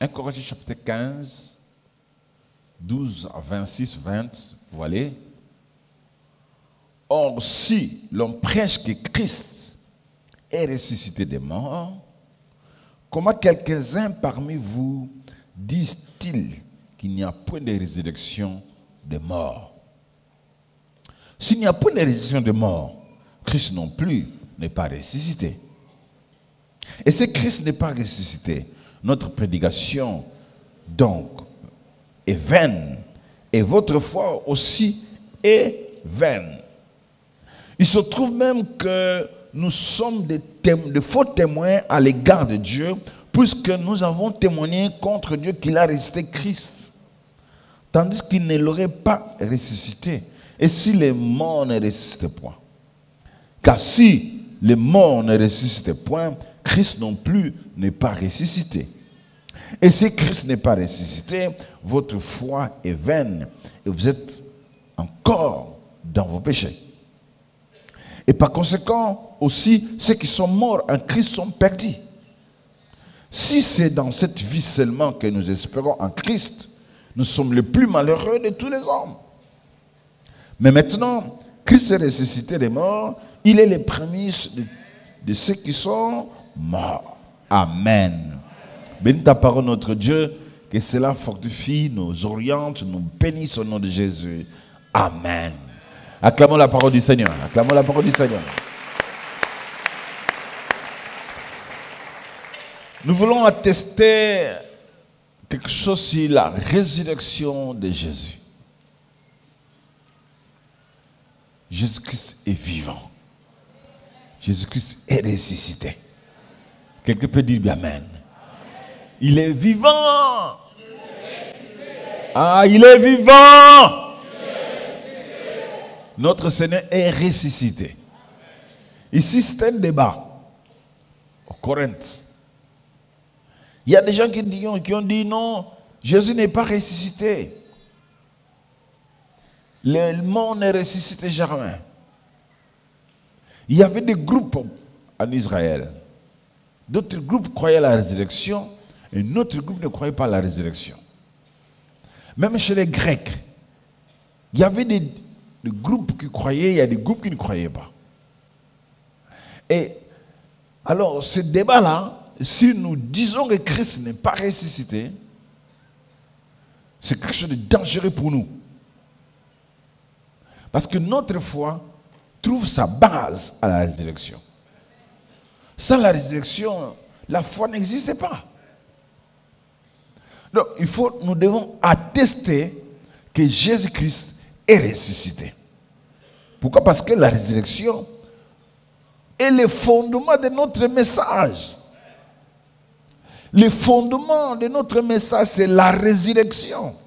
1 Corinthiens chapitre 15, 12 à 26, 20, vous voyez. Or, si l'on prêche que Christ est ressuscité des morts, comment quelques-uns parmi vous disent-ils qu'il n'y a point de résurrection des morts? S'il n'y a point de résurrection des morts, Christ non plus n'est pas ressuscité. Et si Christ n'est pas ressuscité, notre prédication donc est vaine, et votre foi aussi est vaine. Il se trouve même que nous sommes de faux témoins à l'égard de Dieu, puisque nous avons témoigné contre Dieu qu'il a ressuscité Christ, tandis qu'il ne l'aurait pas ressuscité. Et si les morts ne ressuscitaient point? Car si les morts ne ressuscitaient point, Christ non plus n'est pas ressuscité. Et si Christ n'est pas ressuscité, votre foi est vaine et vous êtes encore dans vos péchés. Et par conséquent, aussi, ceux qui sont morts en Christ sont perdus. Si c'est dans cette vie seulement que nous espérons en Christ, nous sommes les plus malheureux de tous les hommes. Mais maintenant, Christ est ressuscité des morts, il est les prémices de ceux qui sont morts. Amen. Bénis ta parole, notre Dieu, que cela fortifie, nous oriente, nous bénisse au nom de Jésus. Amen. Acclamons la parole du Seigneur. Acclamons la parole du Seigneur. Nous voulons attester quelque chose sur la résurrection de Jésus. Jésus-Christ est vivant. Jésus-Christ est ressuscité. Quelqu'un peut dire bien amen. Il est vivant. Ah, il est vivant. Notre Seigneur est ressuscité. Ici, c'est un débat. Au Corinthe. Il y a des gens qui ont dit non, Jésus n'est pas ressuscité. Le mort ne ressuscite jamais. Il y avait des groupes en Israël. D'autres groupes croyaient à la résurrection et d'autres groupes ne croyaient pas à la résurrection. Même chez les Grecs, il y avait des groupes qui croyaient, il y a des groupes qui ne croyaient pas. Et alors, ce débat-là, si nous disons que Christ n'est pas ressuscité, c'est quelque chose de dangereux pour nous. Parce que notre foi trouve sa base à la résurrection. Sans la résurrection, la foi n'existe pas. Donc, nous devons attester que Jésus-Christ est ressuscité. Pourquoi? Parce que la résurrection est le fondement de notre message. Le fondement de notre message, c'est la résurrection.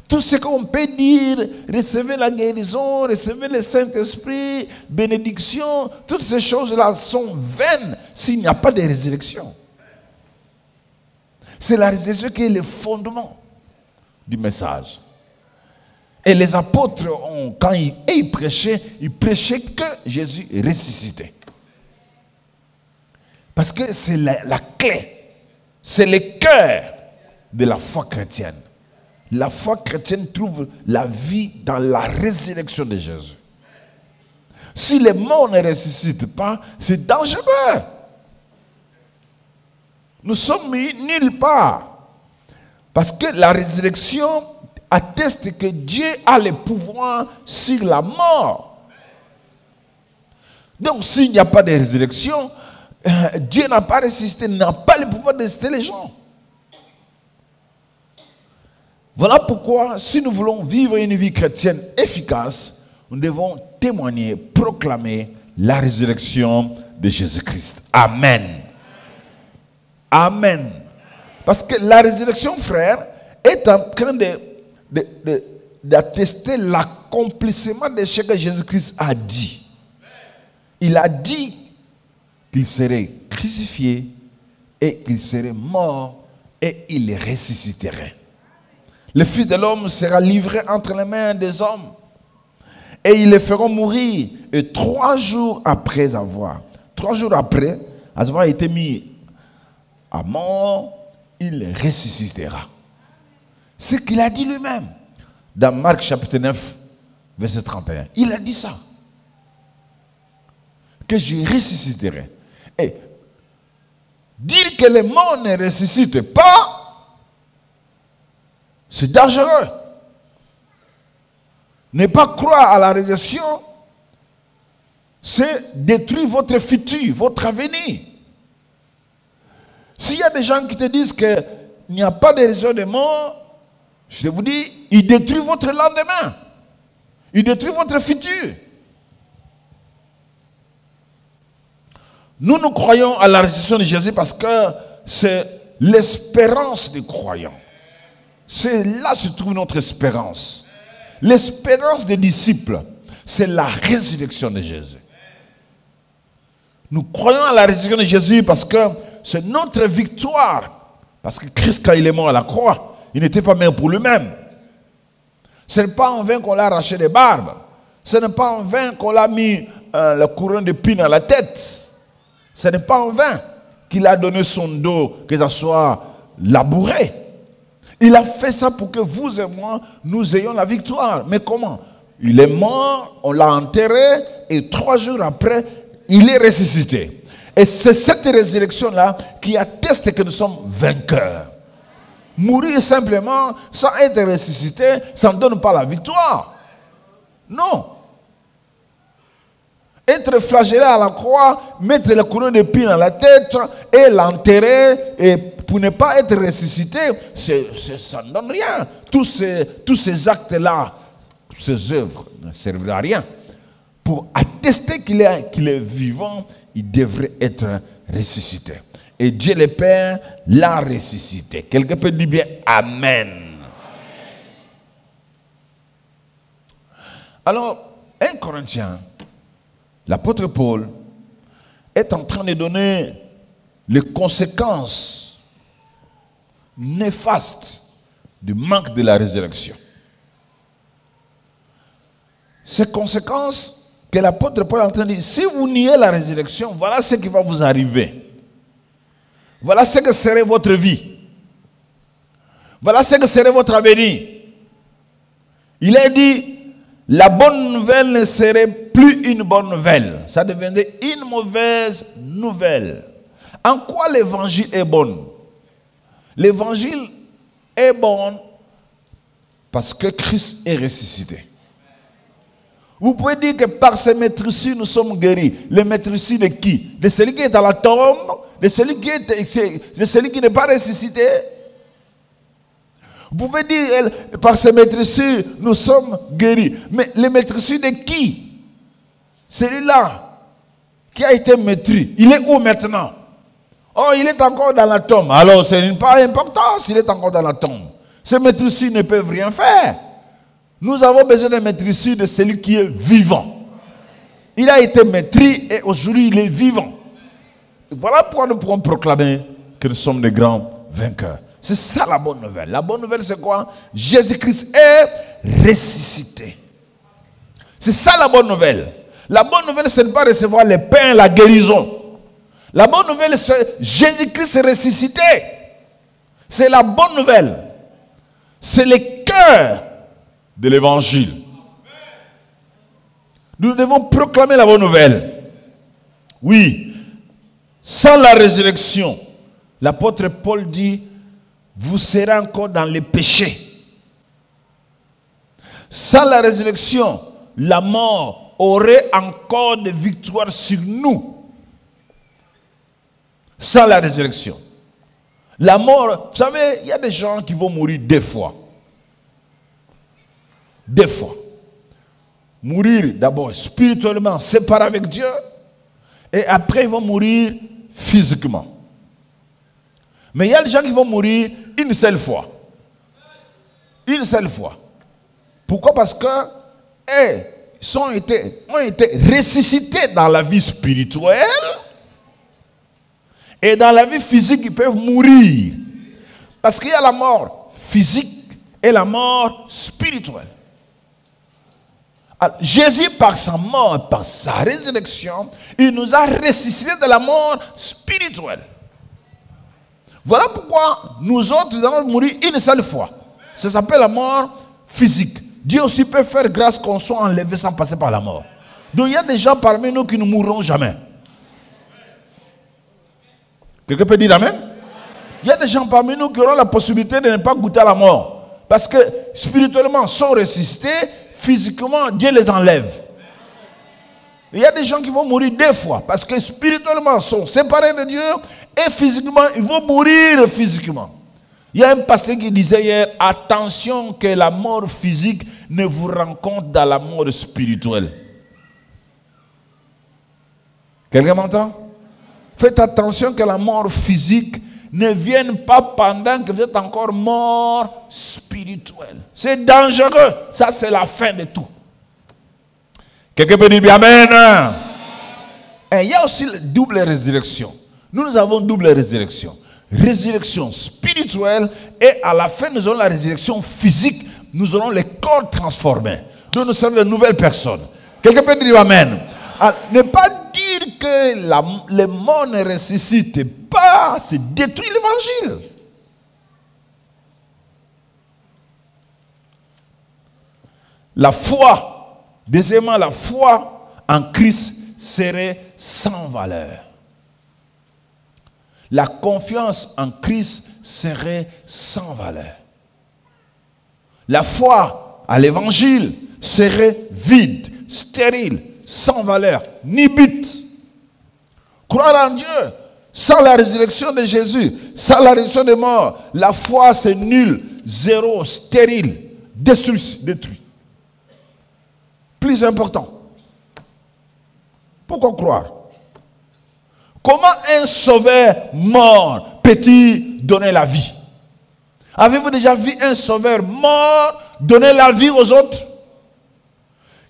Tout ce qu'on peut dire, recevez la guérison, recevez le Saint-Esprit, bénédiction, toutes ces choses-là sont vaines s'il n'y a pas de résurrection. C'est la résurrection qui est le fondement du message. Et les apôtres, quand ils prêchaient que Jésus est ressuscité. Parce que c'est la clé, c'est le cœur de la foi chrétienne. La foi chrétienne trouve la vie dans la résurrection de Jésus. Si les morts ne ressuscitent pas, c'est dangereux. Nous sommes nulle part. Parce que la résurrection atteste que Dieu a le pouvoir sur la mort. Donc s'il n'y a pas de résurrection, Dieu n'a pas ressuscité, n'a pas le pouvoir de ressusciter les gens. Voilà pourquoi, si nous voulons vivre une vie chrétienne efficace, nous devons témoigner, proclamer la résurrection de Jésus-Christ. Amen. Amen. Parce que la résurrection, frère, est en train d'attester l'accomplissement de ce que Jésus-Christ a dit. Il a dit qu'il serait crucifié et qu'il serait mort et il ressusciterait. Le Fils de l'homme sera livré entre les mains des hommes et ils le feront mourir. Et 3 jours après avoir été mis à mort, il ressuscitera. C'est ce qu'il a dit lui-même. Dans Marc chapitre 9, verset 31. Il a dit ça. Que je ressusciterai. Et dire que les morts ne ressuscitent pas, c'est dangereux. Ne pas croire à la résurrection, c'est détruire votre futur, votre avenir. S'il y a des gens qui te disent qu'il n'y a pas de résurrection des morts, je vous dis, ils détruisent votre lendemain. Ils détruisent votre futur. Nous croyons à la résurrection de Jésus parce que c'est l'espérance des croyants. C'est là que se trouve notre espérance. L'espérance des disciples, c'est la résurrection de Jésus. Nous croyons à la résurrection de Jésus parce que c'est notre victoire. Parce que Christ, quand il est mort à la croix, il n'était pas mort pour lui-même. Ce n'est pas en vain qu'on l'a arraché des barbes. Ce n'est pas en vain qu'on l'a mis le couronne d'épines à la tête. Ce n'est pas en vain qu'il a donné son dos, que ça soit labouré. Il a fait ça pour que vous et moi, nous ayons la victoire. Mais comment? Il est mort, on l'a enterré, et 3 jours après, il est ressuscité. Et c'est cette résurrection-là qui atteste que nous sommes vainqueurs. Mourir simplement, sans être ressuscité, ça ne donne pas la victoire. Non. Être flagellé à la croix, mettre la couronne d'épines à la tête et l'enterrer et pour ne pas être ressuscité, ça ne donne rien. Tous ces actes-là, ces œuvres ne serviront à rien. Pour attester qu'il est vivant, il devrait être ressuscité. Et Dieu le Père l'a ressuscité. Quelqu'un peut dire bien Amen. Alors, 1 Corinthiens, l'apôtre Paul est en train de donner les conséquences néfastes du manque de la résurrection. Ces conséquences que l'apôtre Paul est en train de dire, si vous niez la résurrection, voilà ce qui va vous arriver. Voilà ce que serait votre vie. Voilà ce que serait votre avenir. Il a dit, la bonne nouvelle ne serait plus une bonne nouvelle. Ça deviendrait une mauvaise nouvelle. En quoi l'évangile est bon? L'évangile est bon parce que Christ est ressuscité. Vous pouvez dire que par ces maîtrises, nous sommes guéris. Les maîtrises de qui? De celui qui est à la tombe, de celui qui n'est pas ressuscité. Vous pouvez dire, par ces maîtrises, nous sommes guéris. Mais les maîtrises de qui? Celui-là qui a été maîtris. Il est où maintenant? Oh, il est encore dans la tombe. Alors, ce n'est pas important s'il est encore dans la tombe. Ces maîtrises ne peuvent rien faire. Nous avons besoin de maîtriser de celui qui est vivant. Il a été maîtris et aujourd'hui il est vivant. Voilà pourquoi nous pourrons proclamer que nous sommes des grands vainqueurs. C'est ça la bonne nouvelle. La bonne nouvelle c'est quoi? Jésus-Christ est ressuscité. C'est ça la bonne nouvelle. La bonne nouvelle c'est de ne pas recevoir les pains, la guérison. La bonne nouvelle c'est Jésus-Christ est ressuscité. C'est la bonne nouvelle. C'est le cœur de l'évangile. Nous devons proclamer la bonne nouvelle. Oui, sans la résurrection, l'apôtre Paul dit, vous serez encore dans les péchés. Sans la résurrection, la mort aurait encore de victoire sur nous. Sans la résurrection. La mort, vous savez, il y a des gens qui vont mourir 2 fois. 2 fois. Mourir d'abord spirituellement séparé avec Dieu et après ils vont mourir physiquement. Mais il y a des gens qui vont mourir une seule fois. Une seule fois. Pourquoi? Parce que ils ont été ressuscités dans la vie spirituelle et dans la vie physique ils peuvent mourir. Parce qu'il y a la mort physique et la mort spirituelle. Alors, Jésus, par sa mort, par sa résurrection, il nous a ressuscités de la mort spirituelle. Voilà pourquoi nous autres, nous allons mourir une seule fois. Ça s'appelle la mort physique. Dieu aussi peut faire grâce qu'on soit enlevé sans passer par la mort. Donc il y a des gens parmi nous qui ne mourront jamais. Quelqu'un peut dire amen? Il y a des gens parmi nous qui auront la possibilité de ne pas goûter à la mort. Parce que spirituellement, ils sont ressuscités, physiquement, Dieu les enlève. Il y a des gens qui vont mourir 2 fois. Parce que spirituellement, ils sont séparés de Dieu et physiquement, ils vont mourir physiquement. Il y a un passage qui disait hier, attention que la mort physique ne vous rencontre dans la mort spirituelle. Quelqu'un m'entend? Faites attention que la mort physique ne vienne pas pendant que vous êtes encore mort spirituel. C'est dangereux. Ça, c'est la fin de tout. Quelqu'un peut dire amen. Et il y a aussi la double résurrection. Nous avons double résurrection. Résurrection spirituelle et à la fin, nous aurons la résurrection physique. Nous aurons les corps transformés. Donc, nous sommes de nouvelles personnes. Quelqu'un peut dire amen. Alors, ne pas dire que les morts ne ressuscitent pas, c'est détruire l'évangile. La foi, deuxièmement, la foi en Christ serait sans valeur. La confiance en Christ serait sans valeur. La foi à l'évangile serait vide, stérile, sans valeur, ni but. Croire en Dieu, sans la résurrection de Jésus, sans la résurrection des morts, la foi c'est nul, zéro, stérile, détruit. Plus important. Pourquoi croire? Comment un sauveur mort peut-il donner la vie? Avez-vous déjà vu un sauveur mort donner la vie aux autres?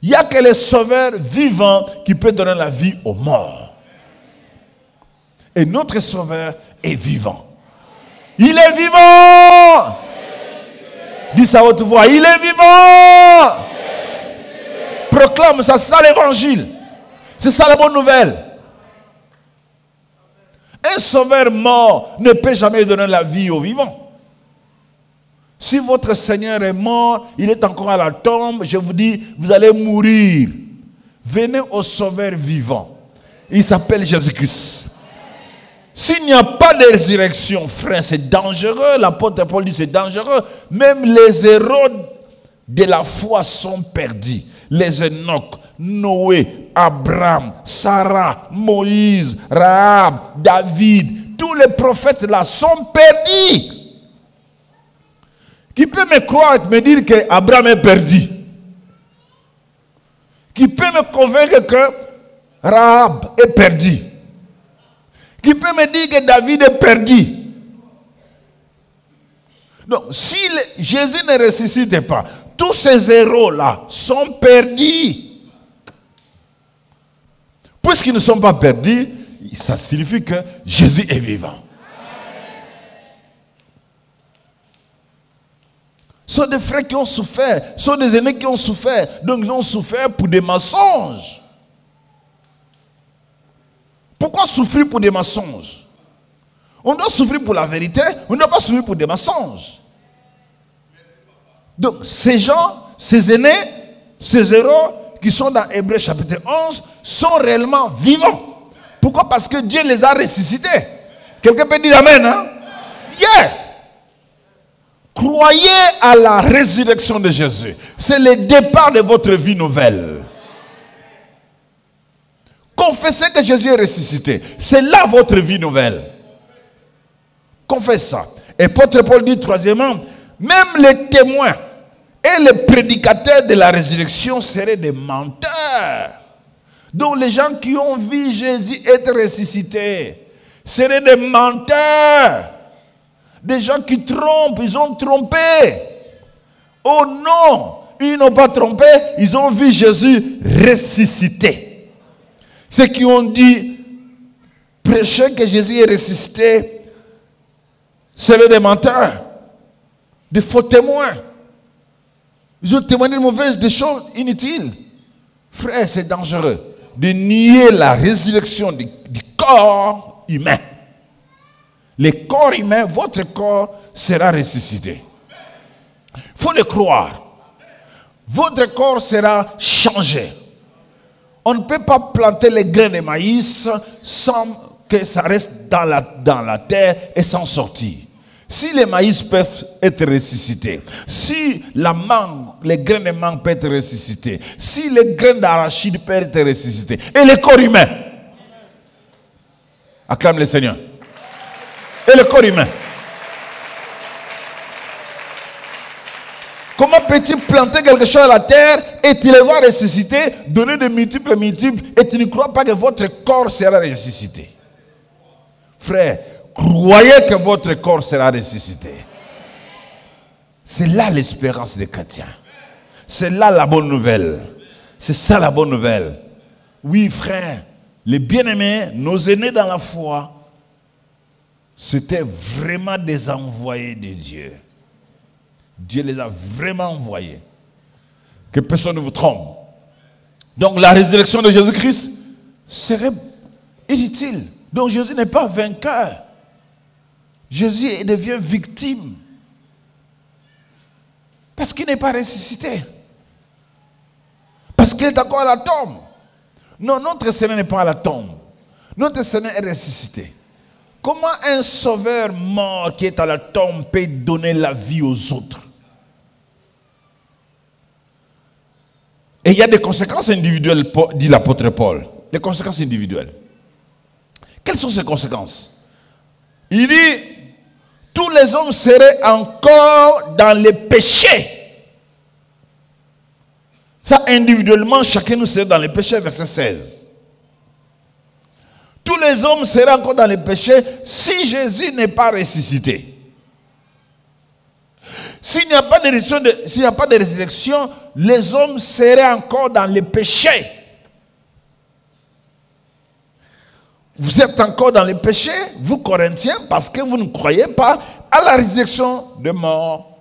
Il n'y a que les sauveurs vivants qui peuvent donner la vie aux morts. Et notre sauveur est vivant. Il est vivant! Dis ça à haute voix. Il est vivant! Proclame ça, c'est ça l'évangile. C'est ça la bonne nouvelle. Un sauveur mort ne peut jamais donner la vie aux vivants. Si votre Seigneur est mort, il est encore à la tombe, je vous dis, vous allez mourir. Venez au sauveur vivant. Il s'appelle Jésus-Christ. S'il n'y a pas de résurrection, frère, c'est dangereux. L'apôtre Paul dit c'est dangereux. Même les héros de la foi sont perdus. Les Enoch, Noé, Abraham, Sarah, Moïse, Rahab, David, tous les prophètes là sont perdus. Qui peut me croire et me dire qu'Abraham est perdu? Qui peut me convaincre que Rahab est perdu? Qui peut me dire que David est perdu? Donc, si Jésus ne ressuscite pas, tous ces héros-là sont perdus. Puisqu'ils ne sont pas perdus, ça signifie que Jésus est vivant. Ce sont des frères qui ont souffert, ce sont des aînés qui ont souffert. Donc ils ont souffert pour des mensonges. Pourquoi souffrir pour des mensonges? On doit souffrir pour la vérité, on ne doit pas souffrir pour des mensonges. Donc ces gens, ces aînés, ces héros qui sont dans Hébreux chapitre 11 sont réellement vivants. Pourquoi? Parce que Dieu les a ressuscités. Quelqu'un peut dire amen, hein? Yeah! Croyez à la résurrection de Jésus. C'est le départ de votre vie nouvelle. Confessez que Jésus est ressuscité. C'est là votre vie nouvelle. Confessez ça. Et l'apôtre Paul dit troisièmement, même les témoins et les prédicateurs de la résurrection seraient des menteurs. Donc les gens qui ont vu Jésus être ressuscité seraient des menteurs. Des gens qui trompent, ils ont trompé. Oh non, ils n'ont pas trompé, ils ont vu Jésus ressuscité. Ceux qui ont dit, prêcher que Jésus est ressuscité, c'est des menteurs, des faux témoins. Ils ont témoigné de mauvaises, des choses inutiles. Frère, c'est dangereux de nier la résurrection du corps humain. Le corps humain, votre corps sera ressuscité. Il faut le croire. Votre corps sera changé. On ne peut pas planter les grains de maïs sans que ça reste dans la terre et sans sortir. Si les maïs peuvent être ressuscités, si la mangue, les grains de mangue peuvent être ressuscités, si les grains d'arachide peuvent être ressuscités, et le corps humain, acclame le Seigneur, et le corps humain. Comment peux-tu planter quelque chose à la terre et tu le vois ressusciter, donner de multiples, et tu ne crois pas que votre corps sera ressuscité? Frère, croyez que votre corps sera ressuscité. C'est là l'espérance des chrétiens. C'est là la bonne nouvelle. C'est ça la bonne nouvelle. Oui, frère, les bien-aimés, nos aînés dans la foi, c'était vraiment des envoyés de Dieu. Dieu les a vraiment envoyés. Que personne ne vous trompe. Donc la résurrection de Jésus-Christ serait inutile. Donc Jésus n'est pas vainqueur. Jésus devient victime. Parce qu'il n'est pas ressuscité. Parce qu'il est encore à la tombe. Non, notre Seigneur n'est pas à la tombe. Notre Seigneur est ressuscité. Comment un sauveur mort qui est à la tombe peut donner la vie aux autres? Et il y a des conséquences individuelles, dit l'apôtre Paul. Des conséquences individuelles. Quelles sont ces conséquences? Il dit, tous les hommes seraient encore dans les péchés. Ça, individuellement, chacun nous serait dans les péchés, verset 16. Tous les hommes seraient encore dans les péchés si Jésus n'est pas ressuscité. S'il n'y a pas de résurrection, les hommes seraient encore dans les péchés. Vous êtes encore dans les péchés, vous Corinthiens, parce que vous ne croyez pas à la résurrection de mort.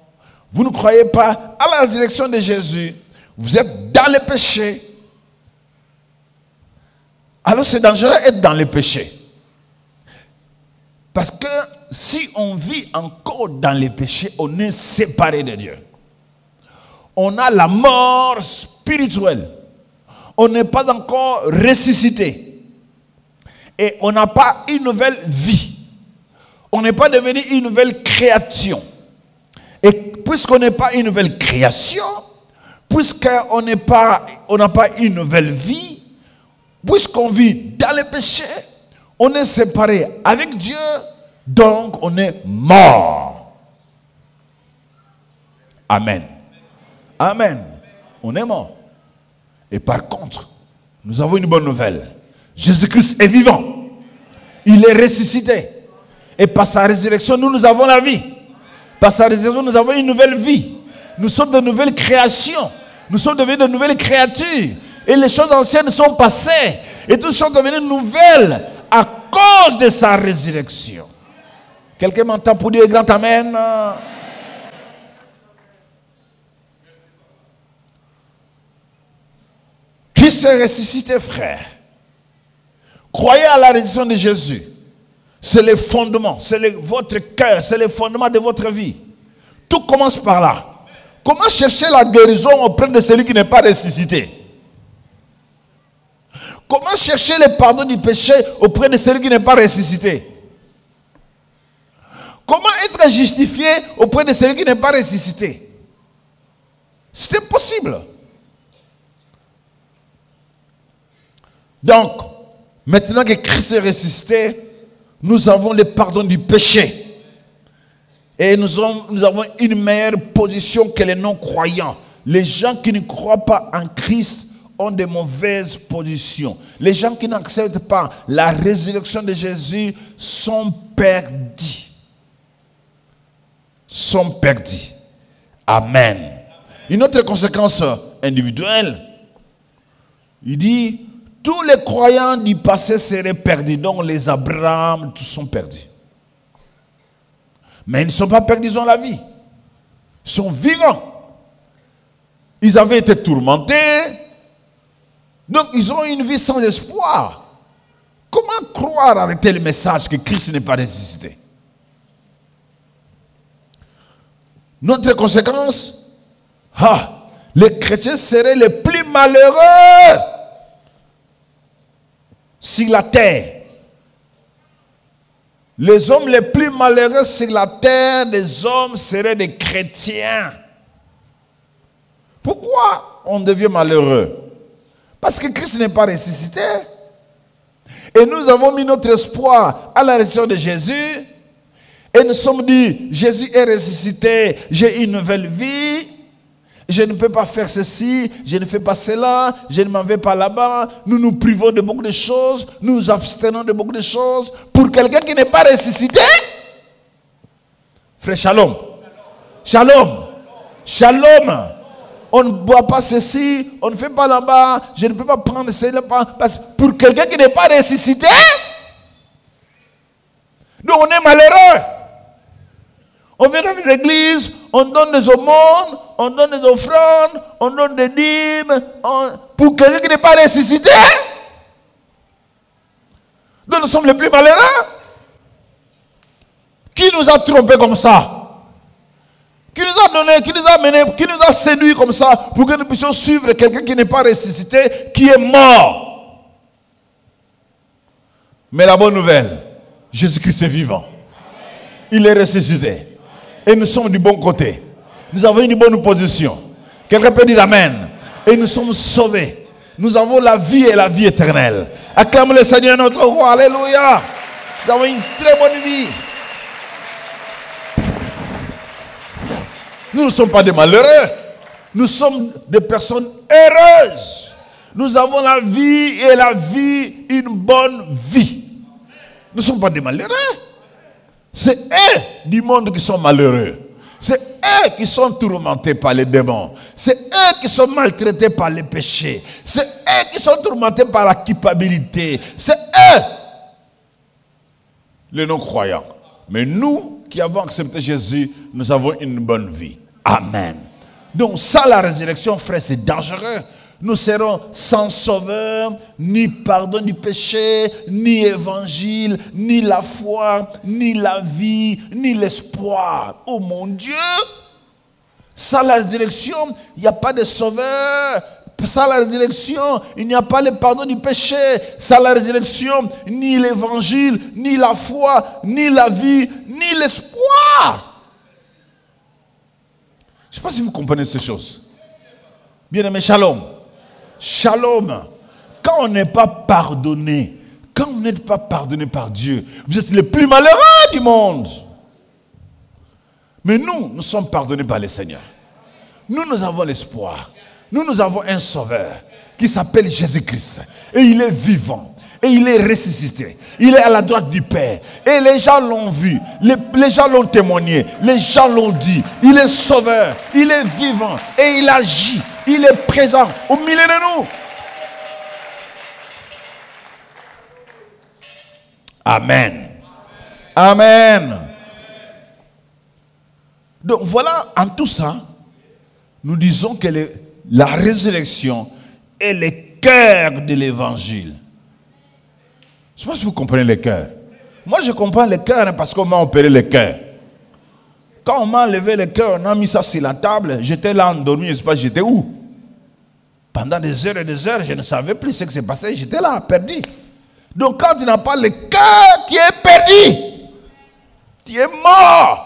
Vous ne croyez pas à la résurrection de Jésus. Vous êtes dans les péchés. Alors c'est dangereux d'être dans les péchés. Parce que si on vit encore dans les péchés, on est séparé de Dieu. On a la mort spirituelle. On n'est pas encore ressuscité. Et on n'a pas une nouvelle vie. On n'est pas devenu une nouvelle création. Et puisqu'on n'est pas une nouvelle création, puisqu'on n'a pas une nouvelle vie, puisqu'on vit dans les péchés, on est séparé avec Dieu, donc on est mort. Amen. Amen. On est mort. Et par contre, nous avons une bonne nouvelle. Jésus-Christ est vivant. Il est ressuscité. Et par sa résurrection, nous avons la vie. Par sa résurrection, nous avons une nouvelle vie. Nous sommes de nouvelles créations. Nous sommes devenus de nouvelles créatures. Et les choses anciennes sont passées. Et toutes sont devenues nouvelles à cause de sa résurrection. Quelqu'un m'entend pour dire grand amen? Christ est ressuscité, frère. Croyez à la résurrection de Jésus. C'est le fondement, c'est votre cœur, c'est le fondement de votre vie. Tout commence par là. Comment chercher la guérison auprès de celui qui n'est pas ressuscité? Comment chercher le pardon du péché auprès de celui qui n'est pas ressuscité? Comment être justifié auprès de celui qui n'est pas ressuscité? C'est impossible. Donc, maintenant que Christ est ressuscité, nous avons le pardon du péché. Et nous avons une meilleure position que les non-croyants. Les gens qui ne croient pas en Christ ont de mauvaises positions. Les gens qui n'acceptent pas la résurrection de Jésus sont perdus. Sont perdus. Amen. Une autre conséquence individuelle, il dit, tous les croyants du passé seraient perdus. Donc les Abraham, tous sont perdus. Mais ils ne sont pas perdus, ils ont la vie. Ils sont vivants. Ils avaient été tourmentés. Donc ils ont une vie sans espoir. Comment croire avec tel message que Christ n'est pas ressuscité? Notre conséquence, les chrétiens seraient les plus malheureux sur la terre. Les hommes les plus malheureux sur la terre des hommes seraient des chrétiens. Pourquoi on devient malheureux? Parce que Christ n'est pas ressuscité. Et nous avons mis notre espoir à la résurrection de Jésus. Et nous sommes dit, Jésus est ressuscité, j'ai une nouvelle vie. Je ne peux pas faire ceci, je ne fais pas cela, je ne m'en vais pas là-bas. Nous nous privons de beaucoup de choses, nous nous abstenons de beaucoup de choses. Pour quelqu'un qui n'est pas ressuscité, frère, shalom. Shalom. Shalom. On ne boit pas ceci, on ne fait pas là-bas, je ne peux pas prendre cela. Parce que pour quelqu'un qui n'est pas ressuscité, nous on est malheureux. On vient dans les églises, on donne des aumônes, on donne des offrandes, on donne des dîmes. Pour quelqu'un qui n'est pas ressuscité, donc nous sommes les plus malheureux. Qui nous a trompés comme ça? Qui nous a donné, qui nous a mené, qui nous a séduit comme ça pour que nous puissions suivre quelqu'un qui n'est pas ressuscité, qui est mort? Mais la bonne nouvelle, Jésus-Christ est vivant. Il est ressuscité. Et nous sommes du bon côté. Nous avons une bonne position. Quelqu'un peut dire Amen. Et nous sommes sauvés. Nous avons la vie et la vie éternelle. Acclame le Seigneur notre roi. Alléluia. Nous avons une très bonne vie. Nous ne sommes pas des malheureux. Nous sommes des personnes heureuses. Nous avons la vie et la vie, une bonne vie. Nous ne sommes pas des malheureux. C'est eux du monde qui sont malheureux. C'est eux qui sont tourmentés par les démons. C'est eux qui sont maltraités par les péchés. C'est eux qui sont tourmentés par la culpabilité. C'est eux, les non-croyants. Mais nous qui avons accepté Jésus, nous avons une bonne vie. Amen. Donc ça, la résurrection, frère, c'est dangereux. Nous serons sans sauveur, ni pardon du péché, ni évangile, ni la foi, ni la vie, ni l'espoir. Oh mon Dieu! Sans la résurrection, il n'y a pas de sauveur. Sans la résurrection, il n'y a pas le pardon du péché. Sans la résurrection, ni l'évangile, ni la foi, ni la vie, ni l'espoir. Je ne sais pas si vous comprenez ces choses. Bien-aimé, shalom. Shalom. Quand on n'est pas pardonné, quand vous n'êtes pas pardonné par Dieu, vous êtes les plus malheureux du monde. Mais nous sommes pardonnés par le Seigneur. Nous avons l'espoir. Nous avons un sauveur qui s'appelle Jésus-Christ. Et il est vivant. Et il est ressuscité. Il est à la droite du Père. Et les gens l'ont vu. Les gens l'ont témoigné. Les gens l'ont dit. Il est sauveur. Il est vivant. Et il agit. Il est présent au milieu de nous. Amen. Amen. Donc voilà, en tout ça, nous disons que la résurrection est le cœur de l'évangile. Je ne sais pas si vous comprenez le cœur. Moi, je comprends le cœur parce qu'on m'a opéré le cœur. Quand on m'a enlevé le cœur, on a mis ça sur la table. J'étais là endormi, je ne sais pas j'étais où. Pendant des heures et des heures, je ne savais plus ce qui s'est passé. J'étais là, perdu. Donc quand tu n'as pas le cœur, tu es perdu. Tu es mort.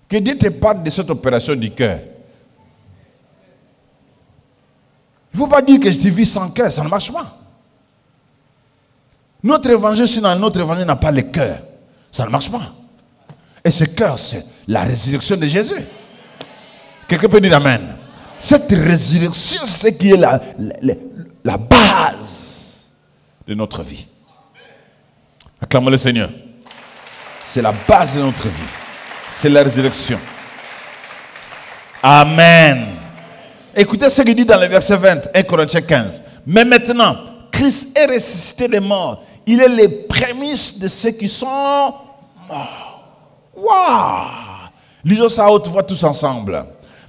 Que Dieu te parle de cette opération du cœur. Il ne faut pas dire que je te vis sans cœur, ça ne marche pas. Notre évangile, sinon notre évangile n'a pas le cœur, ça ne marche pas. Et ce cœur, c'est la résurrection de Jésus. Quelqu'un peut dire Amen. Cette résurrection, c'est ce qui est la base de notre vie. Acclamons le Seigneur. C'est la base de notre vie. C'est la résurrection. Amen. Écoutez ce qu'il dit dans le verset 20, 1 Corinthiens 15. Mais maintenant, Christ est ressuscité des morts. Il est les prémices de ceux qui sont morts. Waouh! Lisons ça à haute voix tous ensemble.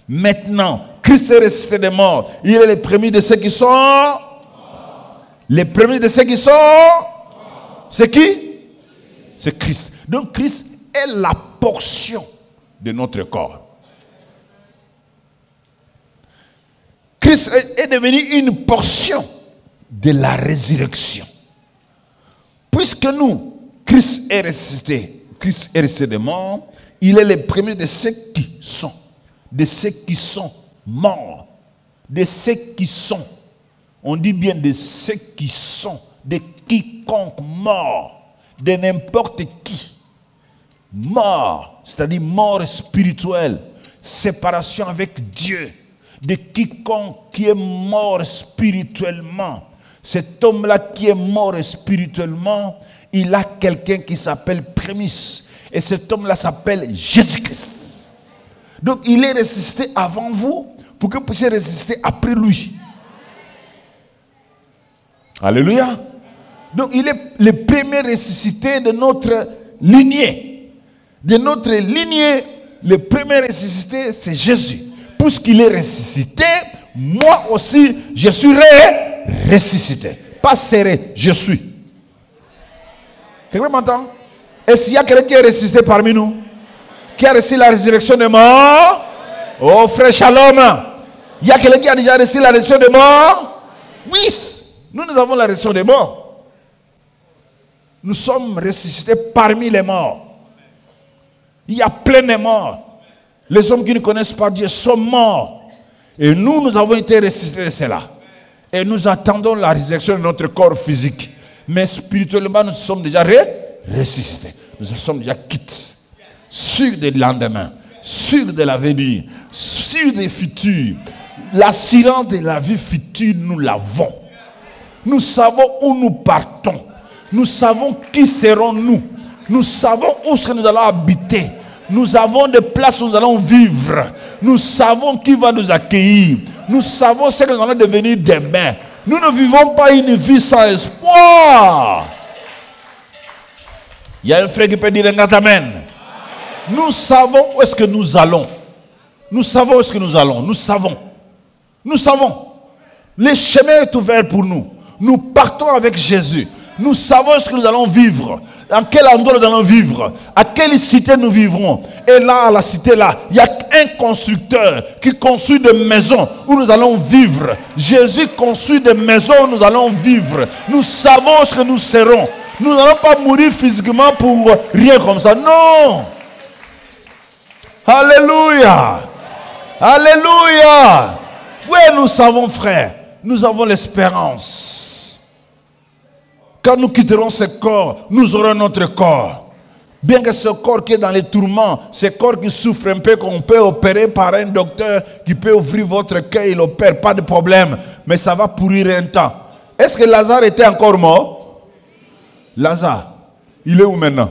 Maintenant, Christ est ressuscité des morts. Il est les prémices de ceux qui sont morts. Les prémices de ceux qui sont morts. C'est qui? C'est Christ. Donc Christ est la portion de notre corps. Christ est devenu une portion de la résurrection. Puisque nous, Christ est ressuscité des morts, il est le premier de ceux qui sont, morts, de ceux qui sont. On dit bien de ceux qui sont, de quiconque mort, de n'importe qui. Mort, c'est-à-dire mort spirituelle, séparation avec Dieu, de quiconque qui est mort spirituellement. Cet homme-là qui est mort spirituellement, il a quelqu'un qui s'appelle prémisse. Et cet homme-là s'appelle Jésus-Christ. Donc il est ressuscité avant vous pour que vous puissiez ressusciter après lui. Alléluia. Donc il est le premier ressuscité de notre lignée. De notre lignée, le premier ressuscité, c'est Jésus. Puisqu'il est ressuscité, moi aussi, je suis ressuscité. Pas serré, je suis. Quelqu'un m'entend? Est-ce qu'il y a quelqu'un qui est ressuscité parmi nous? Qui a reçu la résurrection des morts? Oh frère Shalom. Il y a quelqu'un qui a déjà reçu la résurrection des morts? Oui. Nous avons la résurrection des morts. Nous sommes ressuscités parmi les morts. Il y a plein de morts. Les hommes qui ne connaissent pas Dieu sont morts. Et nous avons été ressuscités de cela. Et nous attendons la résurrection de notre corps physique. Mais spirituellement, nous sommes déjà ressuscités. Nous sommes déjà quittes. Sûrs des lendemains. Sûrs de l'avenir. Sûrs des futurs. L'assurance de la vie future, nous l'avons. Nous savons où nous partons. Nous savons qui serons-nous. Nous savons où est-ce que nous allons habiter. Nous avons des places où nous allons vivre. Nous savons qui va nous accueillir. Nous savons ce que nous allons devenir demain. Nous ne vivons pas une vie sans espoir. Il y a un frère qui peut dire un amen. Nous savons où est-ce que nous allons. Nous savons où est-ce que nous allons. Nous savons. Nous savons. Le chemin est ouvert pour nous. Nous partons avec Jésus. Nous savons ce que nous allons vivre. Dans quel endroit nous allons vivre. À quelle cité nous vivrons. Et là, à la cité là, il y a un constructeur qui construit des maisons où nous allons vivre. Jésus construit des maisons où nous allons vivre. Nous savons ce que nous serons. Nous n'allons pas mourir physiquement pour rien comme ça. Non. Alléluia. Alléluia. Oui, nous savons, frère. Nous avons l'espérance. Quand nous quitterons ce corps, nous aurons notre corps. Bien que ce corps qui est dans les tourments, ce corps qui souffre un peu, qu'on peut opérer par un docteur qui peut ouvrir votre cœur, il opère, pas de problème. Mais ça va pourrir un temps. Est-ce que Lazare était encore mort? Lazare, il est où maintenant?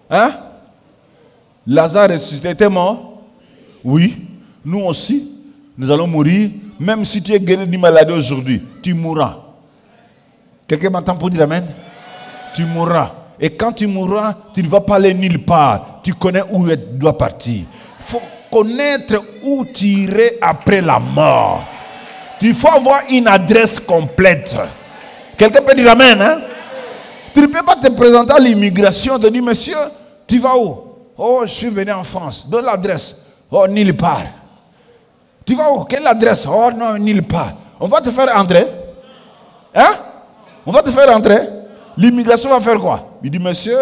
Hein? Lazare ressuscité était mort? Oui, nous aussi, nous allons mourir. Même si tu es guéri d'une maladie aujourd'hui, tu mourras. Quelqu'un m'entend pour dire amen? Tu mourras. Et quand tu mourras, tu ne vas pas aller nulle part. Tu connais où tu dois partir. Il faut connaître où tu irais après la mort. Il faut avoir une adresse complète. Quelqu'un peut dire amen, hein? Tu ne peux pas te présenter à l'immigration, te dire, monsieur, tu vas où? Oh, je suis venu en France. Donne l'adresse. Oh, nulle part. Tu vas où? Quelle adresse? Oh non, nulle part. On va te faire entrer. Hein? On va te faire entrer. L'immigration va faire quoi? Il dit, monsieur,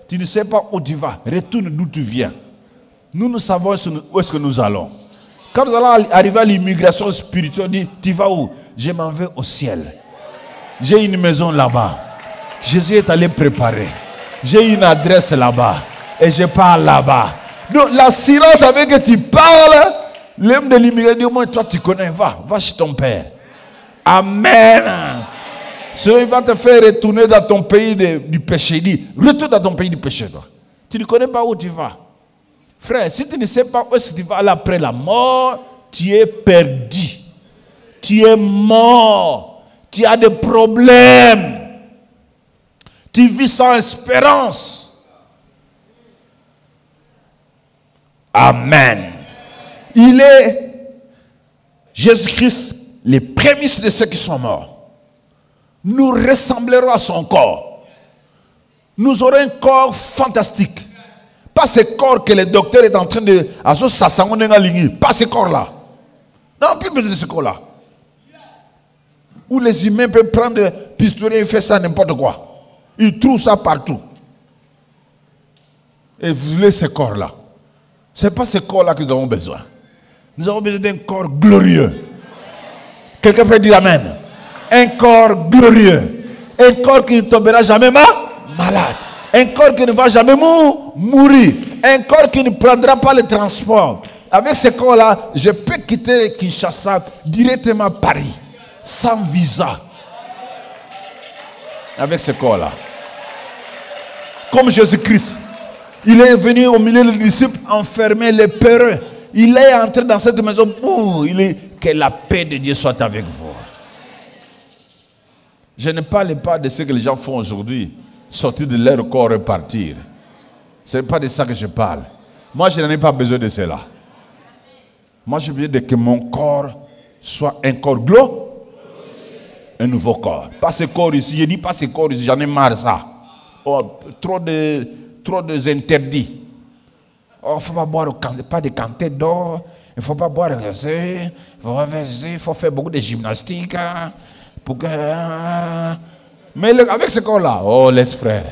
tu ne sais pas où tu vas. Retourne d'où tu viens. Nous savons où est-ce que nous allons. Quand nous allons arriver à l'immigration spirituelle, on dit, tu vas où? Je m'en vais au ciel. J'ai une maison là-bas. Jésus est allé préparer. J'ai une adresse là-bas. Et je pars là-bas. Donc la silence avec que tu parles, l'homme de l'immigration dit, au moins toi tu connais, va chez ton père. Amen. Sinon, il va te faire retourner dans ton pays du péché. Il dit, retourne dans ton pays du péché. Toi. Tu ne connais pas où tu vas. Frère, si tu ne sais pas où est-ce que tu vas aller après la mort, tu es perdu. Tu es mort. Tu as des problèmes. Tu vis sans espérance. Amen. Il est, Jésus-Christ, les prémices de ceux qui sont morts. Nous ressemblerons à son corps. Nous aurons un corps fantastique. Pas ce corps que le docteur est en train de... Pas ce corps-là. Non, plus besoin de ce corps-là. Où les humains peuvent prendre un pistolet et faire ça n'importe quoi. Ils trouvent ça partout. Et vous voulez ce corps-là. Ce n'est pas ce corps-là que nous avons besoin. Nous avons besoin d'un corps glorieux. Quelqu'un peut dire amen. Un corps glorieux. Un corps qui ne tombera jamais malade. Un corps qui ne va jamais mourir. Un corps qui ne prendra pas le transport. Avec ce corps-là, je peux quitter Kinshasa directement à Paris. Sans visa. Avec ce corps-là. Comme Jésus-Christ. Il est venu au milieu des disciples enfermer les peureux. Il est entré dans cette maison. Que la paix de Dieu soit avec vous. Je ne parle pas de ce que les gens font aujourd'hui. Sortir de leur corps et partir. Ce n'est pas de ça que je parle. Moi, je n'en ai pas besoin de cela. Moi, je veux que mon corps soit un corps glorieux. Un nouveau corps. Pas ce corps ici. Je dis pas ce corps ici. J'en ai marre de ça. Oh, trop de interdits. Oh, il ne faut pas boire pas de quantité d'eau. Il ne faut pas boire il faut faire beaucoup de gymnastique. Pour que, mais avec ce corps-là, oh, laisse frère.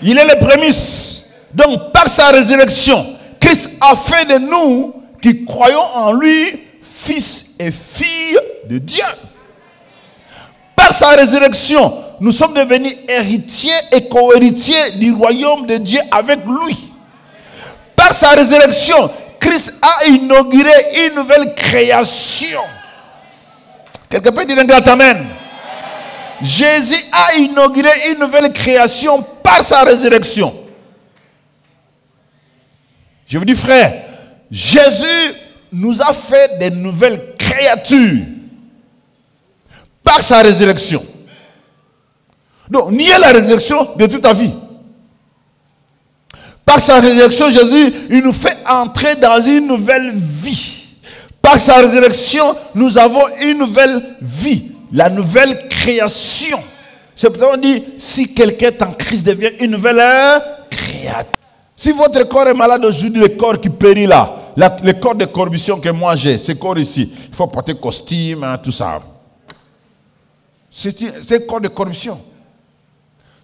Il est le prémisse. Donc, par sa résurrection, Christ a fait de nous qui croyons en lui, fils et filles de Dieu. Par sa résurrection, nous sommes devenus héritiers et co-héritiers du royaume de Dieu avec lui. Par sa résurrection, Christ a inauguré une nouvelle création. Quelqu'un peut dire un grand amen. Jésus a inauguré une nouvelle création par sa résurrection. Je vous dis frère, Jésus nous a fait des nouvelles créatures par sa résurrection. Donc, nier la résurrection de toute ta vie. Par sa résurrection, Jésus, il nous fait entrer dans une nouvelle vie. Par sa résurrection, nous avons une nouvelle vie. La nouvelle création. C'est pourquoi on dit, si quelqu'un est en Christ, devient une nouvelle créature. Si votre corps est malade aujourd'hui, le corps qui périt là, le corps de corruption que moi j'ai, ce corps ici, il faut porter costume, tout ça. C'est un corps de corruption.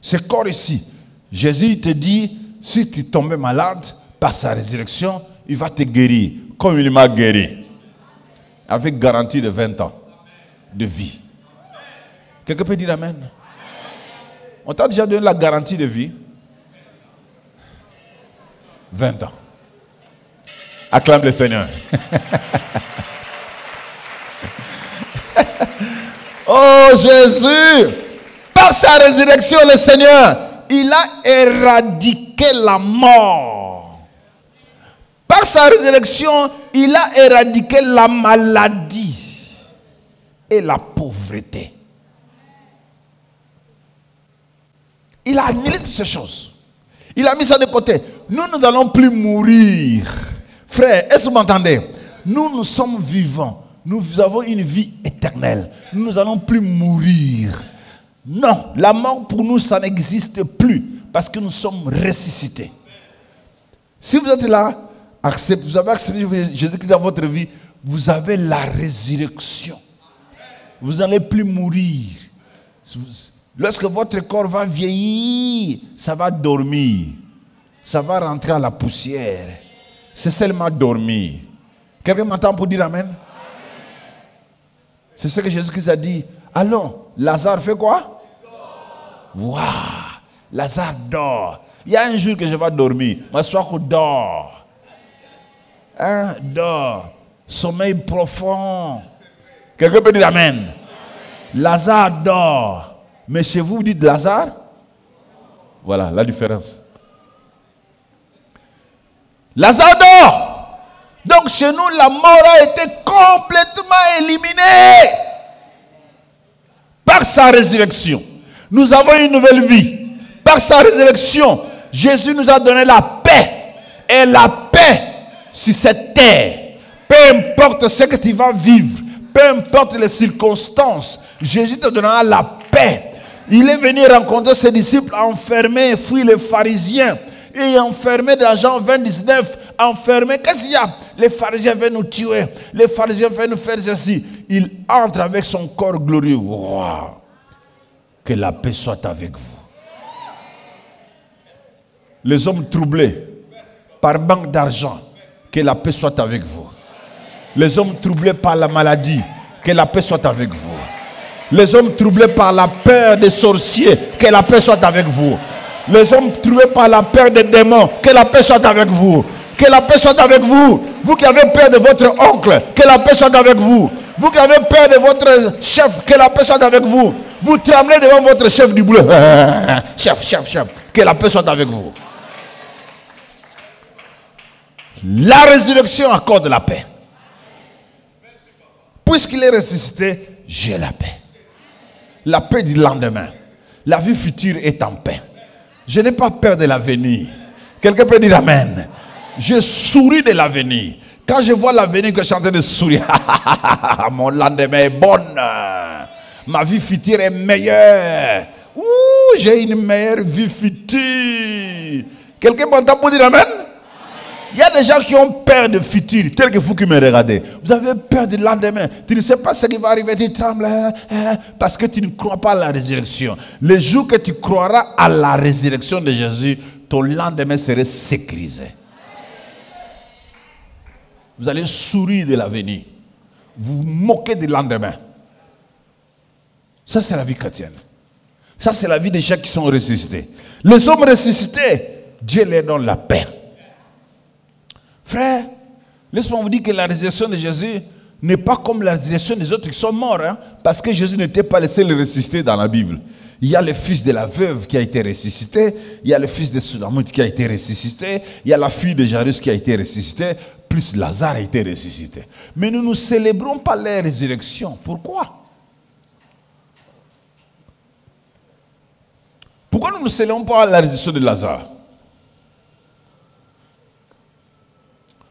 Ce corps ici, Jésus te dit, si tu tombes malade, par sa résurrection, il va te guérir, comme il m'a guéri. Avec garantie de 20 ans de vie. Quelqu'un peut dire amen? On t'a déjà donné la garantie de vie? 20 ans. Acclame le Seigneur. Oh Jésus, par sa résurrection, le Seigneur, il a éradiqué la mort. Par sa résurrection, il a éradiqué la maladie et la pauvreté. Il a annulé toutes ces choses. Il a mis ça de côté. Nous n'allons plus mourir. Frère, est-ce que vous m'entendez? Nous sommes vivants. Nous avons une vie éternelle. Nous n'allons plus mourir. Non, la mort pour nous, ça n'existe plus. Parce que nous sommes ressuscités. Si vous êtes là, vous avez accepté Jésus-Christ dans votre vie, vous avez la résurrection. Vous n'allez plus mourir. Lorsque votre corps va vieillir, ça va dormir. Ça va rentrer à la poussière. C'est seulement dormir. Quelqu'un m'entend pour dire amen? C'est ce que Jésus-Christ a dit. Allons, Lazare fait quoi? Waouh, Lazare dort. Il y a un jour que je vais dormir. Ma soeur dort. Hein, dort. Sommeil profond. Quelqu'un peut dire amen? Lazare dort. Mais chez vous, vous dites Lazare? Voilà la différence. Lazare dort. Donc chez nous, la mort a été complètement éliminée par sa résurrection. Nous avons une nouvelle vie. Par sa résurrection, Jésus nous a donné la paix. Et la paix sur cette terre. Peu importe ce que tu vas vivre. peu importe les circonstances, Jésus te donnera la paix. Il est venu rencontrer ses disciples enfermés, fuir les pharisiens. Et enfermés dans Jean 29, enfermés. Qu'est-ce qu'il y a? Les pharisiens veulent nous tuer. Les pharisiens veulent nous faire ceci. Il entre avec son corps glorieux. Wow. Que la paix soit avec vous. Les hommes troublés par manque d'argent, que la paix soit avec vous. Les hommes troublés par la maladie, que la paix soit avec vous. Les hommes troublés par la peur des sorciers, que la paix soit avec vous. Les hommes troublés par la peur des démons, que la paix soit avec vous. Que la paix soit avec vous. Vous qui avez peur de votre oncle, que la paix soit avec vous. Vous qui avez peur de votre chef, que la paix soit avec vous. Vous tremblez devant votre chef du boulot. Chef. Que la paix soit avec vous. La résurrection accorde la paix. Puisqu'il est ressuscité, j'ai la paix. La paix du lendemain. La vie future est en paix. Je n'ai pas peur de l'avenir. Quelqu'un peut dire amen. Je souris de l'avenir. Quand je vois l'avenir, que je suis en train de sourire. Mon lendemain est bon. Ma vie future est meilleure. Ouh, j'ai une meilleure vie future. Quelqu'un m'entend pour dire amen? Il y a des gens qui ont peur du futur, tel que vous qui me regardez. Vous avez peur du lendemain. Tu ne sais pas ce qui va arriver, tu trembles parce que tu ne crois pas à la résurrection. Le jour que tu croiras à la résurrection de Jésus, ton lendemain serait sécurisé. Vous allez sourire de l'avenir. Vous vous moquez du lendemain. Ça, c'est la vie chrétienne. Ça, c'est la vie des gens qui sont ressuscités. Les hommes ressuscités, Dieu leur donne la paix. Frère, laisse-moi vous dire que la résurrection de Jésus n'est pas comme la résurrection des autres qui sont morts. Parce que Jésus n'était pas le seul ressuscité dans la Bible. Il y a le fils de la veuve qui a été ressuscité. Il y a le fils de Soudamout qui a été ressuscité. Il y a la fille de Jairus qui a été ressuscitée. Plus Lazare a été ressuscité. Mais nous ne célébrons pas la résurrection. Pourquoi? Pourquoi nous ne célébrons pas la résurrection de Lazare?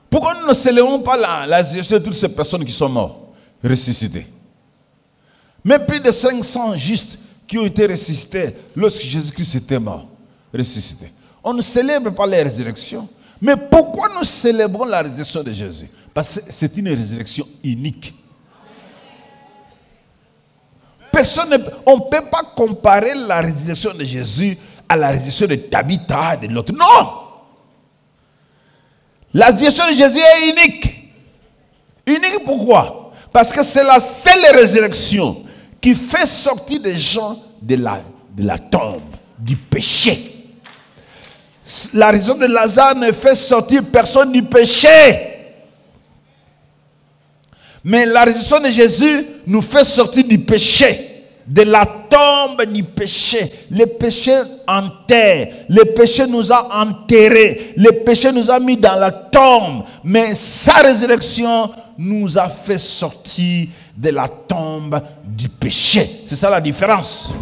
Pourquoi nous ne célébrons pas la résurrection de toutes ces personnes qui sont mortes, ressuscitées? Même plus de 500 justes qui ont été ressuscités lorsque Jésus-Christ était mort, ressuscité. On ne célèbre pas la résurrection. Mais pourquoi nous célébrons la résurrection de Jésus? Parce que c'est une résurrection unique. On ne peut pas comparer la résurrection de Jésus à la résurrection de Tabitha et de l'autre. Non! La résurrection de Jésus est unique. Unique pourquoi? Parce que c'est la seule résurrection qui fait sortir des gens de la tombe, du péché. La résurrection de Lazare ne fait sortir personne du péché. Mais la résurrection de Jésus nous fait sortir du péché. De la tombe du péché. Le péché enterre. Le péché nous a enterrés. Le péché nous a mis dans la tombe. Mais sa résurrection nous a fait sortir de la tombe du péché. C'est ça la différence.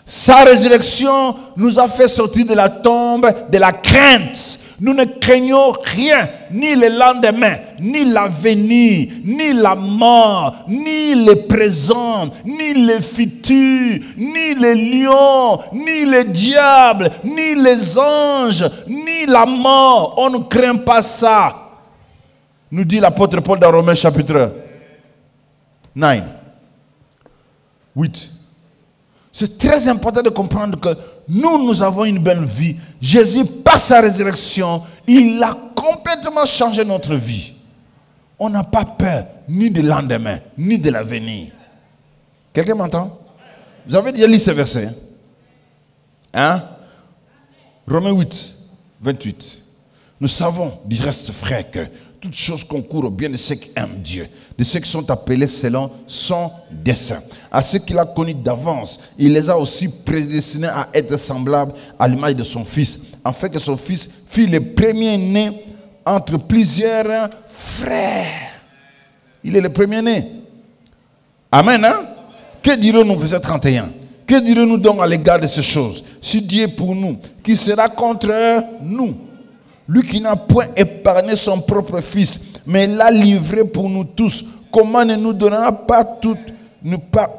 Sa résurrection nous a fait sortir de la tombe de la crainte. Nous ne craignons rien, ni le lendemain, ni l'avenir, ni la mort, ni le présent, ni le futur, ni les lions, ni les diables, ni les anges, ni la mort. On ne craint pas ça. Nous dit l'apôtre Paul dans Romains chapitre 9, 8. C'est très important de comprendre que nous avons une belle vie. Jésus, par sa résurrection, il a complètement changé notre vie. On n'a pas peur ni du lendemain, ni de l'avenir. Quelqu'un m'entend? Vous avez déjà lu ce verset? Hein? Romains 8, 28. Nous savons, du reste, frère, que toutes choses concourent au bien de ceux qui aiment Dieu, de ceux qui sont appelés selon son dessein. À ceux qu'il a connus d'avance, il les a aussi prédestinés à être semblables à l'image de son Fils, afin que son Fils fût le premier-né entre plusieurs frères. Il est le premier-né. Amen, hein? Que dirons-nous, verset 31? Que dirons-nous donc à l'égard de ces choses? Si Dieu est pour nous, qui sera contre nous? Lui qui n'a point épargné son propre Fils, mais l'a livré pour nous tous, comment ne nous donnera pas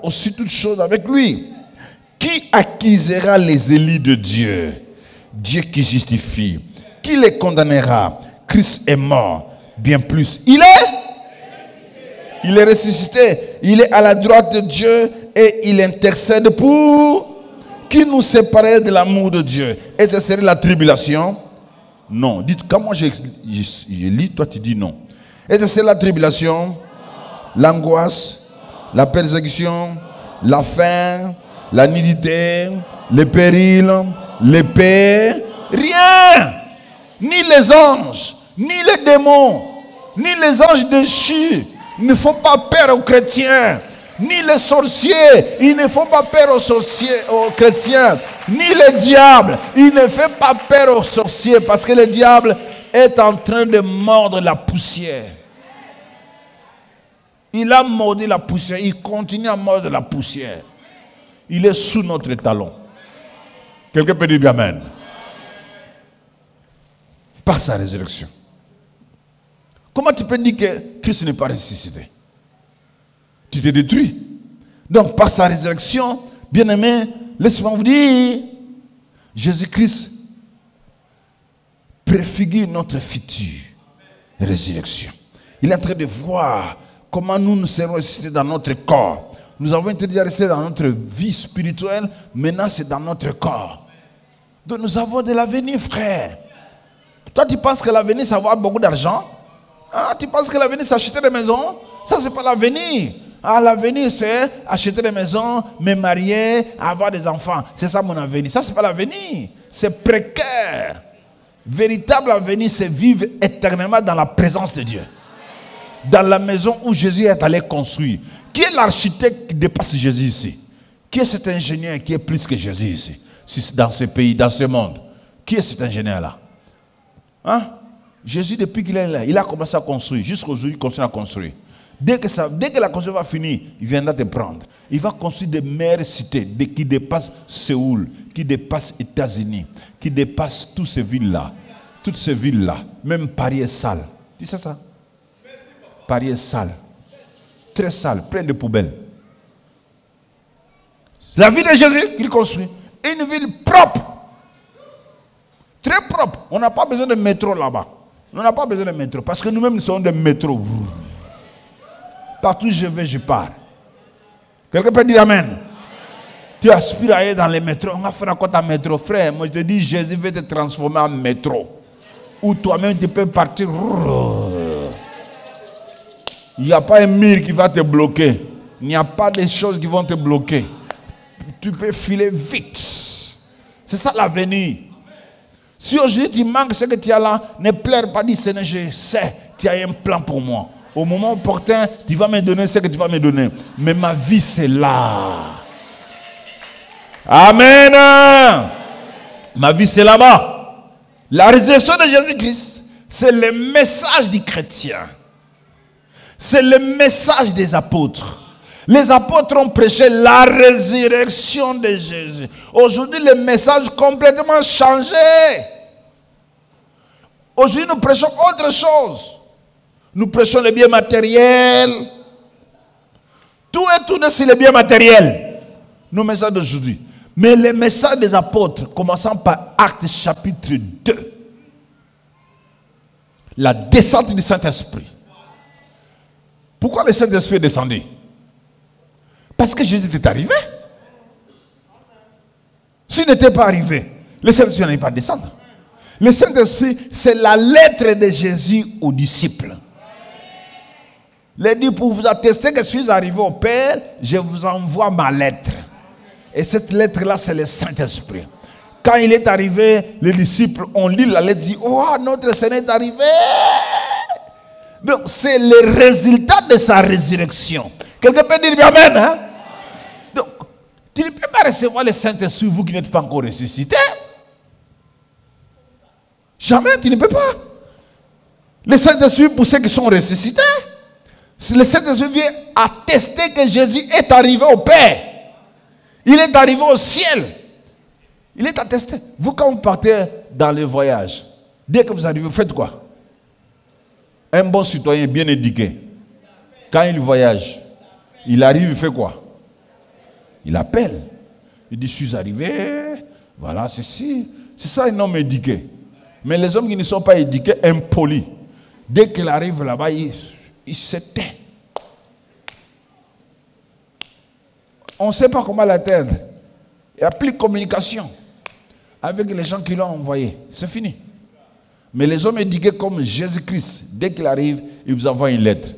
aussi toutes choses avec lui? Qui accusera les élus de Dieu? Dieu qui justifie. Qui les condamnera? Christ est mort. Bien plus, il est ressuscité. Il est à la droite de Dieu et il intercède pour... Qui nous séparerait de l'amour de Dieu? Et ce serait la tribulation? Non. Dites, quand moi je lis, toi tu dis non. Et ce serait la tribulation, l'angoisse, la persécution, la faim, la nudité, les périls, l'épée. Rien! Ni les anges, ni les démons, ni les anges déchus ne font pas peur aux chrétiens. Ni les sorciers, ils ne font pas peur aux chrétiens. Ni le diable, il ne fait pas peur aux sorciers parce que le diable est en train de mordre la poussière. Il a mordu la poussière, il continue à mordre la poussière. Il est sous notre talon. Quelqu'un peut dire amen. Par sa résurrection. Comment tu peux dire que Christ n'est pas ressuscité? Tu te détruis. Donc, par sa résurrection, bien-aimé, laissez-moi vous dire, Jésus-Christ préfigure notre future résurrection. Il est en train de voir comment nous serons ressuscités dans notre corps. Nous avons été déjà restés dans notre vie spirituelle, maintenant c'est dans notre corps. Donc, nous avons de l'avenir, frère. Toi, tu penses que l'avenir, c'est avoir beaucoup d'argent? Ah, tu penses que l'avenir, c'est acheter des maisons? Ça, c'est pas l'avenir. Ah, l'avenir, c'est acheter des maisons, me marier, avoir des enfants. C'est ça mon avenir. Ça, c'est pas l'avenir. C'est précaire. Véritable avenir, c'est vivre éternellement dans la présence de Dieu. Dans la maison où Jésus est allé construire. Qui est l'architecte qui dépasse Jésus ici? Qui est cet ingénieur qui est plus que Jésus ici? Si dans ce pays, dans ce monde. Qui est cet ingénieur-là? Hein? Jésus, depuis qu'il est là, il a commencé à construire. Jusqu'aujourd'hui, il continue à construire. Dès que la construction va finir, il viendra te prendre. Il va construire des meilleures cités qui dépassent Séoul, qui dépassent les États-Unis, qui dépassent toutes ces villes-là. Toutes ces villes-là. Même Paris est sale. Tu sais ça? Paris est sale. Très sale, plein de poubelles. La ville de Jésus qu'il construit. Une ville propre. Très propre. On n'a pas besoin de métro là-bas. On n'a pas besoin de métro. Parce que nous-mêmes, nous sommes des métros. Partout où je vais, je pars. Quelqu'un peut dire amen. Tu aspires à aller dans les métros. On va faire encore ta métro, frère. Moi, je te dis, Jésus veut te transformer en métro. Ou toi-même, tu peux partir. Il n'y a pas un mur qui va te bloquer. Il n'y a pas des choses qui vont te bloquer. Tu peux filer vite. C'est ça l'avenir. Si aujourd'hui tu manques ce que tu as là, ne pleure pas, dis Seigneur, je sais, tu as un plan pour moi. Au moment opportun, tu vas me donner ce que tu vas me donner. Mais ma vie, c'est là. Amen. Ma vie, c'est là-bas. La résurrection de Jésus-Christ, c'est le message du chrétien. C'est le message des apôtres. Les apôtres ont prêché la résurrection de Jésus. Aujourd'hui, le message complètement changé. Aujourd'hui, nous prêchons autre chose. Nous prêchons les biens matériels. Tout est tourné sur les biens matériels. Nos messages d'aujourd'hui. Mais les messages des apôtres, commençant par Actes chapitre 2. La descente du Saint-Esprit. Pourquoi le Saint-Esprit est descendu? Parce que Jésus était arrivé. S'il n'était pas arrivé, le Saint-Esprit n'allait pas descendre. Le Saint-Esprit, c'est la lettre de Jésus aux disciples. Il dit, pour vous attester que je suis arrivé au Père, je vous envoie ma lettre. Et cette lettre-là, c'est le Saint-Esprit. Quand il est arrivé, les disciples ont lu la lettre et dit, oh, notre Seigneur est arrivé. Donc, c'est le résultat de sa résurrection. Quelqu'un peut dire amen, hein? Donc, tu ne peux pas recevoir le Saint-Esprit, vous qui n'êtes pas encore ressuscité. Jamais, tu ne peux pas. Le Saint-Esprit pour ceux qui sont ressuscités. Le Saint-Esprit vient attester que Jésus est arrivé au Père. Il est arrivé au ciel. Il est attesté. Vous, quand vous partez dans le voyage, dès que vous arrivez, vous faites quoi? Un bon citoyen bien éduqué. Quand il voyage, il arrive, il fait quoi? Il appelle. Il dit, je suis arrivé, voilà, ceci. C'est ça un homme éduqué. Mais les hommes qui ne sont pas éduqués, impolis. Dès qu'il arrive là-bas, il se tait. On ne sait pas comment l'atteindre. Il n'y a plus de communication avec les gens qui l'ont envoyé. C'est fini. Mais les hommes éduqués comme Jésus-Christ, dès qu'il arrive, il vous envoie une lettre.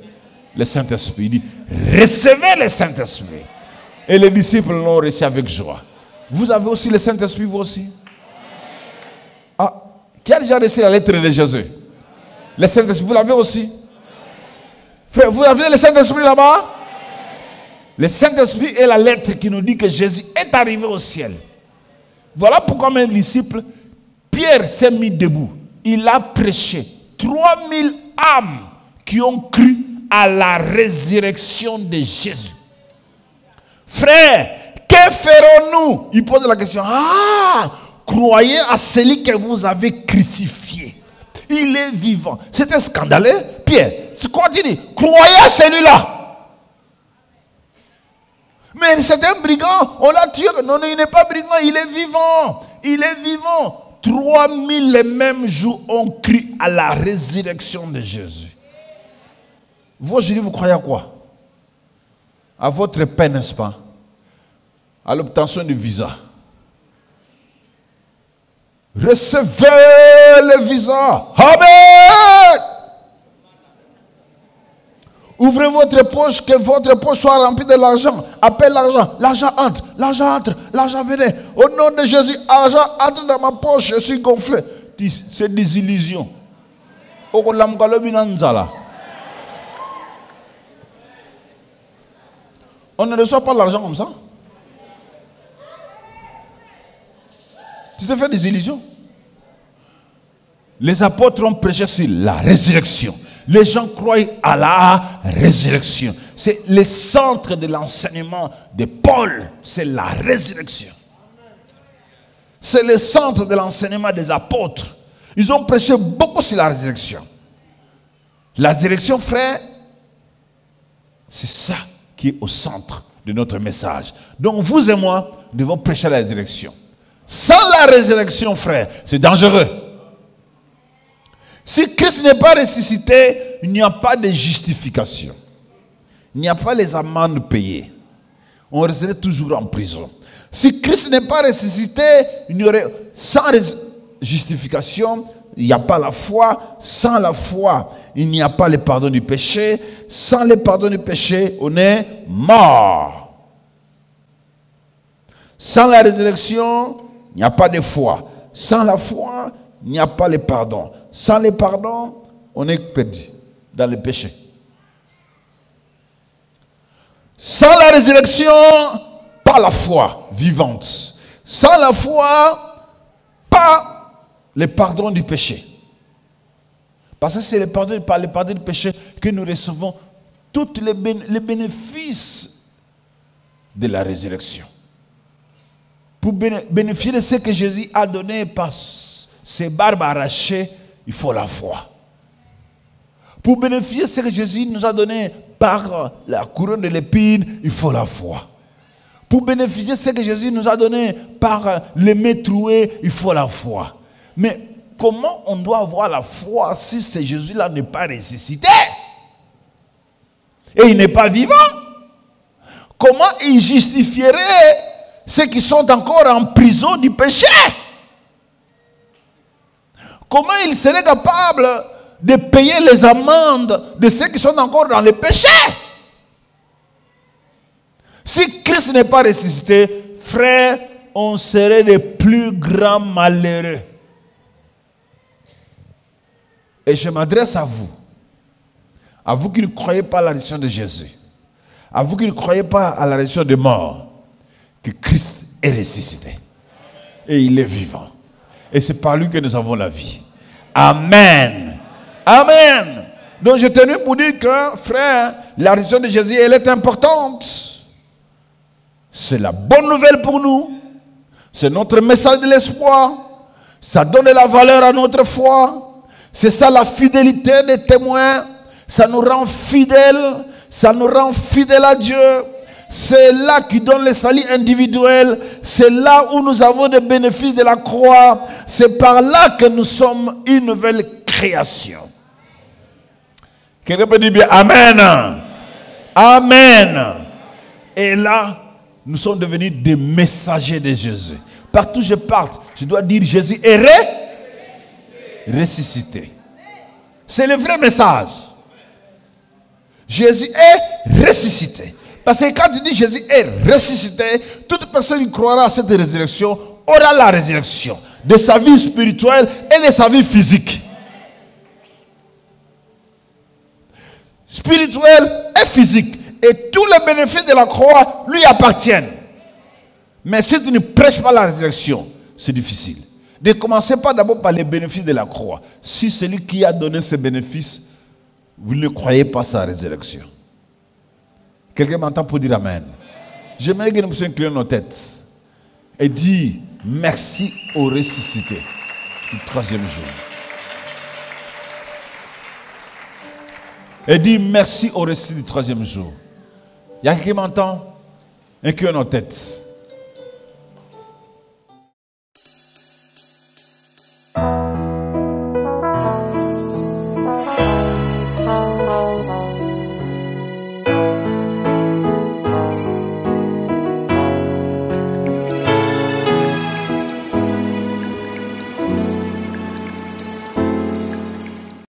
Le Saint-Esprit, il dit, recevez le Saint-Esprit. Et les disciples l'ont reçu avec joie. Vous avez aussi le Saint-Esprit, vous aussi? Ah, qui a déjà reçu la lettre de Jésus? Le Saint-Esprit, vous l'avez aussi? Frère, vous avez le Saint-Esprit là-bas? Le Saint-Esprit est la lettre qui nous dit que Jésus est arrivé au ciel. Voilà pourquoi mes disciples, Pierre s'est mis debout. Il a prêché 3000 âmes qui ont cru à la résurrection de Jésus. Frère, que ferons-nous? Il pose la question. Ah, croyez à celui que vous avez crucifié. Il est vivant. C'était scandaleux. Pierre, c'est quoi tu dis? Croyez à celui-là. Mais c'est un brigand. On l'a tué. Non, il n'est pas brigand. Il est vivant. Il est vivant. 3000 les mêmes jours ont cru à la résurrection de Jésus. Vous, aujourd'hui, vous croyez à quoi? À votre paix, n'est-ce pas? À l'obtention du visa. Recevez le visa. Amen. Ouvrez votre poche, que votre poche soit remplie de l'argent. Appelle l'argent. L'argent entre. L'argent entre. L'argent venez. Au nom de Jésus, l'argent entre dans ma poche. Je suis gonflé. C'est des illusions. On ne reçoit pas l'argent comme ça. Tu te fais des illusions. Les apôtres ont prêché sur la résurrection. Les gens croient à la résurrection. C'est le centre de l'enseignement de Paul. C'est la résurrection. C'est le centre de l'enseignement des apôtres. Ils ont prêché beaucoup sur la résurrection. La résurrection, frère, c'est ça qui est au centre de notre message. Donc vous et moi, nous devons prêcher la résurrection. Sans la résurrection, frère, c'est dangereux. Si Christ n'est pas ressuscité, il n'y a pas de justification. Il n'y a pas les amendes payées. On resterait toujours en prison. Si Christ n'est pas ressuscité, il n'y aurait, sans justification, il n'y a pas la foi. Sans la foi, il n'y a pas le pardon du péché. Sans le pardon du péché, on est mort. Sans la résurrection, il n'y a pas de foi. Sans la foi, il n'y a pas le pardon. Sans le pardon, on est perdu dans le péché. Sans la résurrection, pas la foi vivante. Sans la foi, pas le pardon du péché. Parce que c'est par le pardon du péché que nous recevons tous les bénéfices de la résurrection. Pour bénéficier de ce que Jésus a donné par ses barbes arrachées, il faut la foi. Pour bénéficier de ce que Jésus nous a donné par la couronne de l'épine, il faut la foi. Pour bénéficier de ce que Jésus nous a donné par les mains trouées, il faut la foi. Mais comment on doit avoir la foi si ce Jésus-là n'est pas ressuscité? Et il n'est pas vivant? Comment il justifierait ceux qui sont encore en prison du péché? Comment il serait capable de payer les amendes de ceux qui sont encore dans le péché? Si Christ n'est pas ressuscité, frère, on serait les plus grands malheureux. Et je m'adresse à vous qui ne croyez pas à la résurrection de Jésus, à vous qui ne croyez pas à la résurrection des morts, que Christ est ressuscité. Et il est vivant. Et c'est par lui que nous avons la vie. Amen. Amen. Donc je tenais pour dire que, frère, la résurrection de Jésus, elle est importante. C'est la bonne nouvelle pour nous. C'est notre message de l'espoir. Ça donne de la valeur à notre foi. C'est ça la fidélité des témoins. Ça nous rend fidèles. Ça nous rend fidèles à Dieu. C'est là qui donne les saluts individuels. C'est là où nous avons des bénéfices de la croix. C'est par là que nous sommes une nouvelle création. Quelqu'un peut dire bien Amen. Amen. Et là, nous sommes devenus des messagers de Jésus. Partout où je parte, je dois dire Jésus est ressuscité. C'est le vrai message. Jésus est ressuscité. Parce que quand tu dis Jésus est ressuscité, toute personne qui croira à cette résurrection aura la résurrection de sa vie spirituelle et de sa vie physique. Spirituelle et physique. Et tous les bénéfices de la croix lui appartiennent. Mais si tu ne prêches pas la résurrection, c'est difficile. Ne commencez pas d'abord par les bénéfices de la croix. Si celui qui a donné ces bénéfices, vous ne croyez pas à sa résurrection. Quelqu'un m'entend pour dire Amen. J'aimerais que nous puissions incliner nos têtes et dire merci au ressuscité du troisième jour. Et dire merci au ressuscité du troisième jour. Il y a quelqu'un qui m'entend? Inclinez nos têtes.